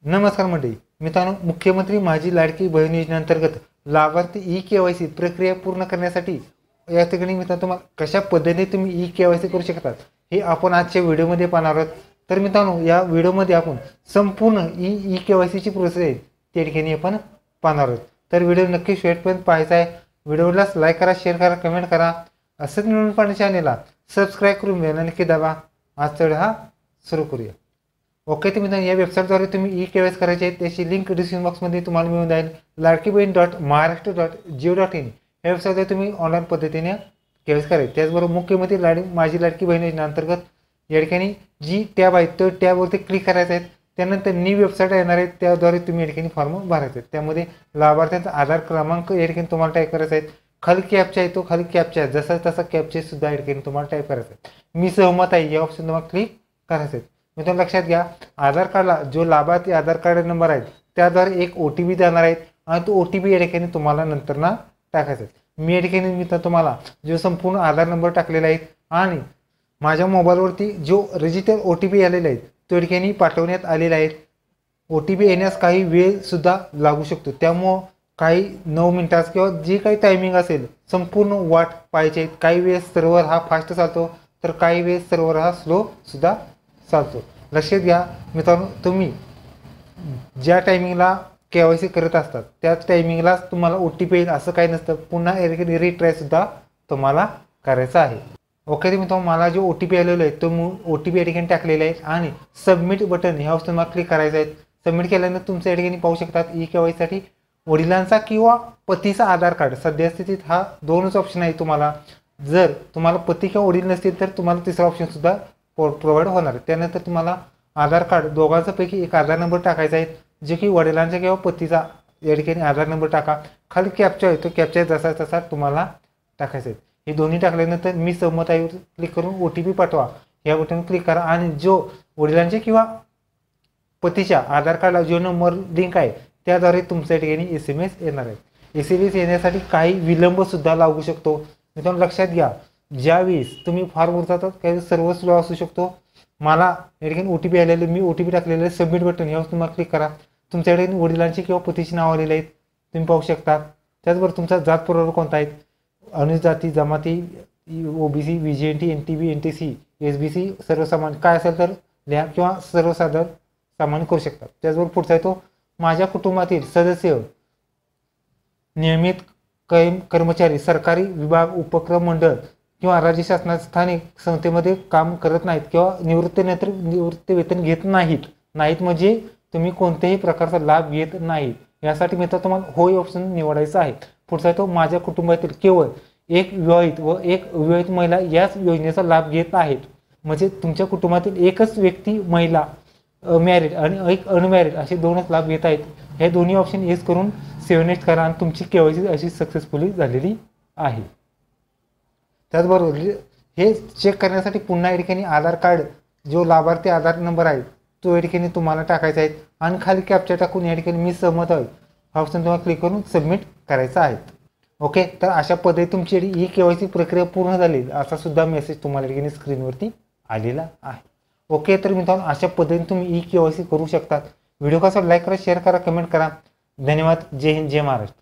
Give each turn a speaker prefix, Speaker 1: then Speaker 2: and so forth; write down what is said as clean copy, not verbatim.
Speaker 1: नमस्कार मंडळी मित्रांनो, मुख्यमंत्री माझी लाडकी बहीण योजनेअंतर्गत लाभार्थी ई-केवायसी प्रक्रिया पूर्ण करण्यासाठी या ठिकाणी मित्रांनो तुम्हाला कशा पद्धतीने तुम्ही ई-केवायसी करू शकतात हे आपण आजच्या व्हिडिओमध्ये पाहणार आहोत। तर मित्रांनो, या व्हिडिओमध्ये आपण संपूर्ण ई-केवायसीची प्रोसेस आहे त्या ठिकाणी आपण पाहणार आहोत। तर व्हिडिओ नक्की शेवटपर्यंत पाहायचा आहे। व्हिडिओला लाईक करा, शेअर करा, कमेंट करा। असंच नवीन पाहण्याच्या चॅनेलला सबस्क्राईब करून बेल नक्की दाबा। आजचा व्हिडिओ सुरू करूया। ओके, तर मित्रांनो, या वेबसाईटद्वारे तुम्ही ई-केवायसी करायचे आहे त्याची लिंक डिस्क्रिप्शन बॉक्समध्ये तुम्हाला मिळून जाईल। ladkibhin.maharashtra.go.in या वेबसाईटवर तुम्ही ऑनलाईन पद्धतीने केवायसी करायचे। त्याचबरोबर मुख्यमंत्री माझी लाडकी बहीण योजनेअंतर्गत या ठिकाणी जी टॅब आहे तो टॅबवरती क्लिक करायचं आहे। त्यानंतर न्यू वेबसाईट येणार आहे, त्याद्वारे तुम्ही या ठिकाणी फॉर्म भरायचे आहेत। त्यामध्ये लाभार्थ्यांचा आधार क्रमांक या ठिकाणी तुम्हाला टाईप करायचा आहे। खाली कॅप्चा आहे, तो खाली कॅप्चा आहे, जसा तसा कॅप्चा सुद्धा या ठिकाणी तुम्हाला टाईप करायचा आहे। मी सहमत आहे या ऑप्शन तुम्हाला क्लिक करायचं आहे। मित्रांनो, लक्षात घ्या, आधार कार्डला जो लाभार्थी आधार कार्ड नंबर आहे त्याद्वारे एक OTP जाणार आहे आणि तो OTP या ठिकाणी तुम्हाला नंतर टाकायचा आहे। मी या ठिकाणी मित्रांनो तुम्हाला जो संपूर्ण आधार नंबर टाकलेला आहे आणि माझ्या मोबाईलवरती जो रजिस्टर OTP आलेला आहे तो या ठिकाणी पाठवण्यात आलेला आहे। OTP येण्यास काही वेळ सुद्धा लागू शकतो, त्यामुळं काही 9 मिनिटास किंवा जे काही टायमिंग असेल संपूर्ण वाट पाहायची। काही वेळेस सर्व्हर हा फास्ट चालतो तर काही वेळेस सर्व्हर हा स्लो सुद्धा चालतो। लक्षात घ्या मित्रांनो, तुम्ही ज्या टायमिंगला केवायसी करत असतात त्याच टायमिंगलाच तुम्हाला OTP येईल असं काही नसतं। पुन्हा रिट्राय सुद्धा तुम्हाला करायचं आहे। ओके, तर मित्रांनो, मला जो OTP आलेला आहे तो OTP या ठिकाणी टाकलेला आहे आणि सबमिट बटन ह्या ऑप्शन मला क्लिक करायचं आहे। सबमिट केल्यानंतर तुमच्या या ठिकाणी पाहू शकतात ई-केवायसीसाठी वडिलांचा किंवा पतीचा आधार कार्ड सध्या स्थितीत हा दोनच ऑप्शन आहे तुम्हाला। जर तुम्हाला पती किंवा वडील नसतील तर तुम्हाला तिसरा ऑप्शन सुद्धा प्रोव्हाइड होणार आहे। त्यानंतर तुम्हाला आधार कार्ड दोघांच्यापैकी एक आधार नंबर टाकायचा आहे, जे की वडिलांचा किंवा पतीचा या ठिकाणी आधार नंबर टाका। खाली कॅप्चा आहे, तो कॅप्चा जसा तसा तुम्हाला टाकायचा आहे। हे दोन्ही टाकल्यानंतर मी सहमत आहे क्लिक करून OTP पाठवा या बटनवर क्लिक करा आणि जो वडिलांच्या किंवा पतीच्या आधार कार्डला जो नंबर लिंक आहे त्याद्वारे तुमच्या ठिकाणी SMS येणार आहे। SMS येण्यासाठी काही विलंब सुद्धा लागू शकतो। मित्रांनो, लक्षात घ्या, ज्यावेळेस तुम्ही फॉर्म भरतात काही सर्व स्लो असू शकतो। मला या ठिकाणी OTP आलेले, मी OTP टाकलेले सबमिट बटन यावर तुम्हाला क्लिक करा। तुमच्या ठिकाणी वडिलांचे किंवा पतीचे नाव आलेले आहेत तुम्ही पाहू शकता। त्याचबरोबर तुमचा जात पुरावा कोणता आहे, अनुजाती, जमाती, OBC, VGNT, NTB, NTC, SBC, सर्वसामान्य काय असेल तर लिहा किंवा सर्वसाधारण सामान्य करू शकता। त्याचबरोबर पुढचा आहे तो माझ्या कुटुंबातील सदस्य नियमित कर्मचारी सरकारी विभाग, उपक्रम मंडळ किंवा राज्य शासनाच्या स्थानिक संस्थेमध्ये काम करत नाहीत किंवा निवृत्ती वेतन घेत नाहीत म्हणजे तुम्ही कोणत्याही प्रकारचा लाभ घेत नाहीत। यासाठी मित्रांनो तुम्हाला होय ऑप्शन निवडायचा आहे। पुढचा आहे तो माझ्या कुटुंबातील केवळ एक विवाहित व एक अविवाहित महिला याच योजनेचा लाभ घेत आहेत, म्हणजे तुमच्या कुटुंबातील एकच व्यक्ती महिला मॅरिड आणि एक अनमॅरिड असे दोनच लाभ घेत आहेत। हे दोन्ही ऑप्शन येस करून सेव्ह नेक्स्ट करा आणि तुमची केवायसी अशी सक्सेसफुली झालेली आहे। त्याचबरोबर हे चेक करण्यासाठी पुन्हा या ठिकाणी आधार कार्ड जो लाभार्थी आधार नंबर आहे तो या ठिकाणी तुम्हाला टाकायचा आहे आणि खाली कॅप्चा टाकून या ठिकाणी मी सहमत आहे हा ऑप्शन तुम्हाला क्लिक करून सबमिट करायचा आहे। ओके, तर अशा पद्धतीने तुमची ई-केवायसी प्रक्रिया पूर्ण झाली असा सुद्धा मेसेज तुम्हाला या ठिकाणी स्क्रीनवरती आलेला आहे। ओके, तर मित्रांनो, अशा पद्धतीने तुम्ही ई-केवायसी करू शकतात। व्हिडिओ कसा लाईक करा, शेअर करा, कमेंट करा। धन्यवाद। जय हिंद, जय महाराष्ट्र।